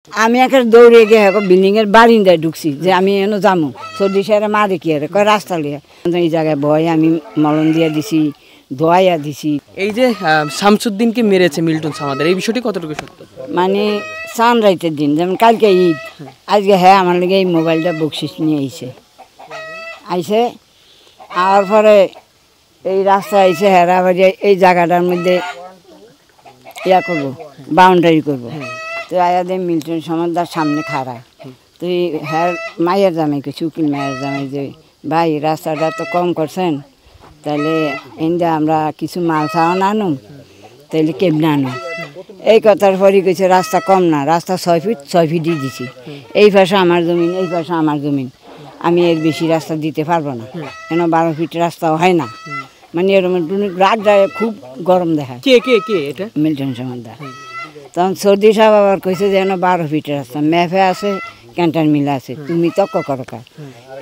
আমি একে দৌড়ে গিয়ে বিল্ডিং এর বারিন্দায় ঢুকছি যে আমি এনে যাবো সর্দি সাহেরা মা দেখি আর কয় রাস্তা লিয়ে এই জায়গায় ভয় আমি মলম দিয়ে দিছি দোয়াইয়া দিছি। এই যে শামসুদ্দিনকে মেরেছে মিল্টন সামাদার, এই বিষয়টি কতটুকু সত্য? মানে সানরাইজের দিন যেমন কালকে ঈদ, আজকে হ্যাঁ আমার লেগে এই মোবাইলটা বকশিস নিয়ে আইসে আওয়ার পরে এই রাস্তা আইসে হেরা বাড়ি এই জায়গাটার মধ্যে ইয়া করবো বাউন্ডারি করবো। তো আয়াদে মিল্টন সমাদার সামনে খাড়ায় তো হ্যাঁ মায়ের জামাই কিছু উকিল মায়ের জামাই যে ভাই রাস্তাটা তো কম করছেন, তাহলে ইন্দা আমরা কিছু মাল চাও না আনুম, তাইলে কেমনে আনুম। এই কথার পরই কইছে রাস্তা কম না, রাস্তা 6 ফিটই দিছি, এই পাশে আমার জমিন এই পাশে আমার জমিন, আমি এর বেশি রাস্তা দিতে পারবো না, কেন 12 ফিট রাস্তাও হয় না। মানে এরকম রাত যায় খুব গরম দেখায়। কে কে কে এটা? মিল্টন সমাদার। তখন সর্দি সাহেব আবার কইছে যে 12 ফিটের রাস্তা ম্যাপে আছে, ক্যান্টার মিল আছে, তুমি তক্ক করো কার।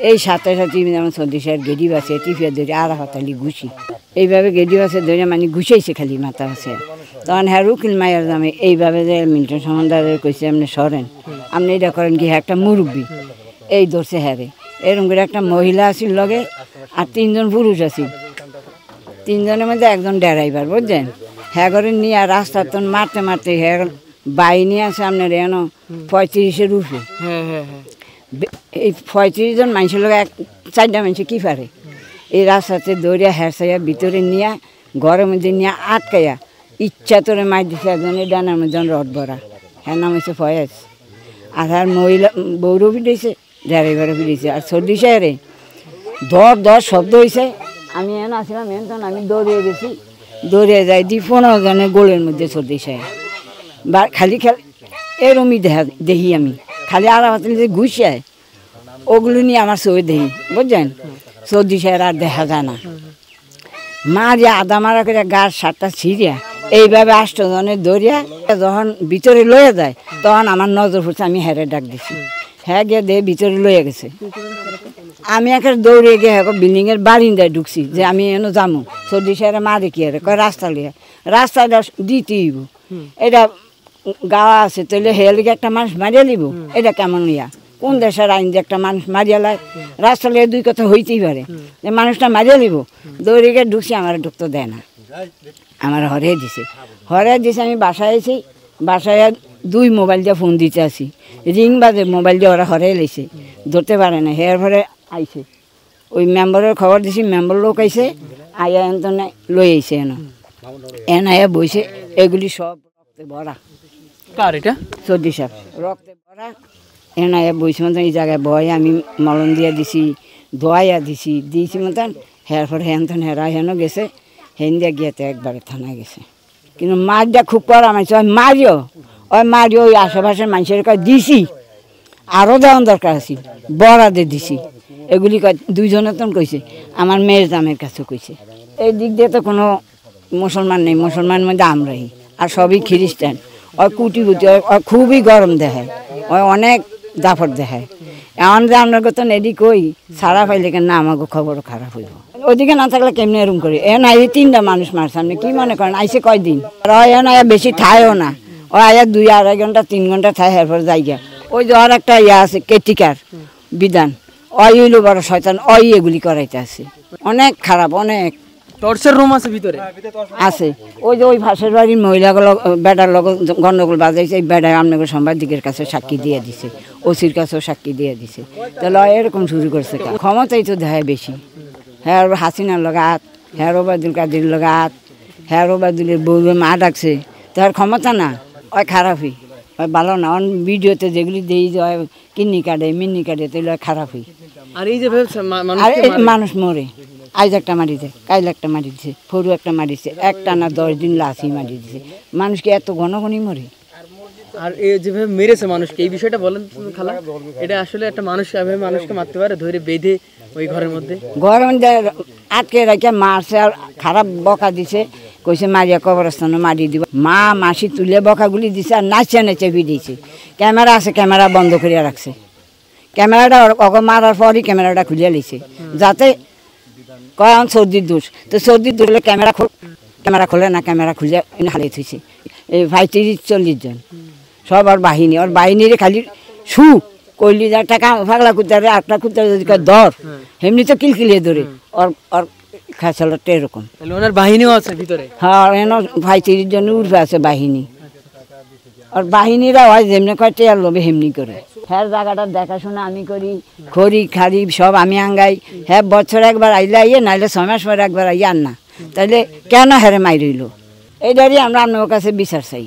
এই সাথে সাথে যেমন সর্দি সাহেব গেডি বাসে টিফিয়া ধরে আর হাতালি ঘুষি, এইভাবে গেডি বাসে ধরে মানে ঘুষাইছে খালি মাথা আছে। তখন হ্যাঁ উকিল মায়ের দামে এইভাবে যে মিল্টন সমাদারের কইছে আপনি সরেন, আপনি এটা করেন কি একটা মুরব্বী এই ধরছে হ্যারে। এরকম করে একটা মহিলা আছিল লগে আর 3 জন পুরুষ আছিল, 3 জনের মধ্যে একজন ড্রাইভার বুঝছেন। হ্যাঁ করে নিয়ে আর রাস্তা তো মারতে মারতে হ্যাঁ বাই নিয়ে আসে আপনার এন 35-এর উপরে। এই 35 জন মানুষের লোক 4টা মানুষ কী পারে এই রাস্তাতে দৌড়িয়া হেরসাইয়া ভিতরে নিয়ে ঘরের মধ্যে নিয়ে আটকাইয়া ইচ্ছা তোরে মার দিছে একজনের ডানার মধ্যে রড ভরা, হ্যাঁ নাম হয়েছে ফয়েজ। আর হ্যাঁ মহিলা বৌরও ফিরেছে, ড্রাইভারও ফিরেছে। আর সর্দি সাহেরে দর শব্দ হয়েছে, আমি এন আসলাম তখন আমি দৌড়িয়ে গেছি, দৌড়িয়ে যাই 15 জনের গোলের মধ্যে সর্দি সাহেব বা খালি এরমই দেখি আমি খালি আর যে ঘুষায় ওগুলো নিয়ে আমার ছবি দেখি বুঝছেন। সর্দি সাহেব আর দেখা যায় না, মারিয়া আদা মারা করে গাছ 7টা ছিঁড়িয়া এইভাবে 8 জনের দৌড়িয়া যখন ভিতরে লয়ে যায় তখন আমার নজর পড়ছে, আমি হ্যারে ডাক দিছি, হ্যাঁ গিয়ে দিয়ে ভিতরে লয়ে গেছে। আমি একে দৌড়ে গিয়ে বিল্ডিং এর বারিন্দায় ঢুকছি যে আমি এনে যাবো সর্দি সাহেরা মা দেখি আর কয় রাস্তা লিয়ে রাস্তাটা দিতেইব, এটা গাওয়া আছে তাহলে হেলিকে একটা মানুষ মারিয়া লিব, এটা কেমন ইয়া কোন দেশের আইন যে একটা মানুষ মারিয়া লাই, রাস্তা লিয়ে 2 কথা হইতেই পারে যে মানুষটা মারিয়া লিব। দৌড়ে গিয়ে ঢুকছি, আমার ঢুকতে দেয় না, আমার হরে দিছে আমি বাসায় আছি, বাসায় 2 মোবাইল দিয়ে ফোন দিতে আসি, রিং বাজে মোবাইল দিয়ে ওরা হরে লেছে, ধরতে পারে না। হের পরে আইছে ওই মেম্বারের খবর দিছি, মেম্বার লোক আইছে আইয়া এনে লই আইছে এন আইয়া বইছে, এগুলি সব রক্তে ভরা। কার এটা? সর্দি সাহেব রক্তে ভরা এন আইয়া বইছে মতন এই জায়গায় ভয় আমি মলম দিয়ে দিছি দোয়াইয়া দিয়েছি মতন। হের পরে হেরা হেন গেছে, হেন দিয়া গিয়ে তো একবারে থানায় গেছে। কিন্তু মারটা খুব করা মানছে, ওই মারিও ওই আশেপাশের মানুষের কাছে দিছি, আরও দেওয়ার দরকার আছে বরাদে দিছি। এগুলি 2 জনের তো কইছে, আমার মেয়ের দামের কাছে কইছে। এই দিক দিয়ে তো কোনো মুসলমান নেই, মুসলমান মধ্যে আমরাই, আর সবই খ্রিস্টান। ওই কুটি ওই খুবই গরম দেখায়, ওই অনেক দাফট দেখায়। এমন যে আমরা তো এদি কই সারা পাইলে কেন না আমাকে খবরও খারাপ হইব, ওদিকে না থাকলে কেমনি এরম করি। না এই 3টা মানুষ মারছে, আপনি কী মনে করেন আইসে কয়দিন? আর আয়া বেশি ঠায়ও না, ও আয়া 2-2.5 ঘন্টা 3 ঘন্টা ঠায় এরপর জায়গা। ওই যে আর একটা ইয়া আছে কেটিকার বিধান, ওই হইলো বড় শয়তান, ওই এগুলি করাইতে আছে। অনেক খারাপ, অনেক টর্চের রুম আছে ভিতরে আছে। ওই যে ওই পাশের বাড়ির মহিলাগুলো বেটার লোক গন্ডগোল বাজাইছে, এই বেটায় আপনাকে সাংবাদিকের কাছে সাক্ষী দিয়ে দিছে, ওসির কাছেও সাক্ষী দিয়ে দিছে। তাহলে এরকম শুরু করছে, ক্ষমতাই তো দেখায় বেশি। হ্যাঁ হাসিনার লগাত, হ্যাঁ ওবায়দুল কাদের লগাত, হ্যাঁ ওবায়দুলের বউ মা ডাকছে, তার ক্ষমতা না, ওই খারাপই, ওই ভালো না। ভিডিওতে যেগুলি দেই যে কিডনি কাটে মিন্নি কাটে তাহলে খারাপই। আর এই যে মানুষ মরে, আজ একটা মারি দেয়, কাইল একটা মারি দিছে, ফরু একটা মারি দিছে, একটা না 10 দিন লাশই মারি দিছে। মানুষকে এত ঘনঘনই মরে। আর এই যেভাবে মেরেছে মানুষকে, এই বিষয়টা বলেন খালা, এটা আসলে একটা মানুষ এভাবে মানুষকে মারতে পারে ধরে বেঁধে ওই ঘরের মধ্যে আটকে রেখে মারছে আর খারাপ বকা দিছে, কইছে মারিয়া কবরস্থানে মারি দিব। মা মাসি তুলে বকাগুলি দিছে আর নাচে নেচে দিয়েছে। ক্যামেরা আছে, ক্যামেরা বন্ধ করিয়া রাখছে, ক্যামেরাটা মারার পরই ক্যামেরাটা খুলিয়া লিছে, যাতে কয় সর্দির দোষ। তো সর্দির দোষ হলে ক্যামেরা খোলে না, ক্যামেরা খুলে হারিয়ে থুইছে। এই 35-40 জন সব আর বাহিনীর খালি শু কইলি যে একটা পাগলা কুত্তারে আটটা কুত্তা যদি ধর এমনি তো কিলকিলিয়ে ধরে ওর খেসালটা এরকম। তাহলে ওনার বাহিনীও আছে ভিতরে? হ্যাঁ এন 35 জন উর্ফে আছে বাহিনী। আর বাহিনীরা হয় যেমনি কয় টেয়ার লোভে হেমনি করে। হ্যাঁ জায়গাটা দেখাশোনা আমি করি, খড়ি খাড়ি সব আমি আঙ্গাই। হ্যাঁ বছর একবার আইলে আইয়ে, নাইলে 6 মাস পরে একবার আইয়ে আর না। তাইলে কেন হেরে মাই রইল, এইটারই আমরা আপনার কাছে বিচার চাই।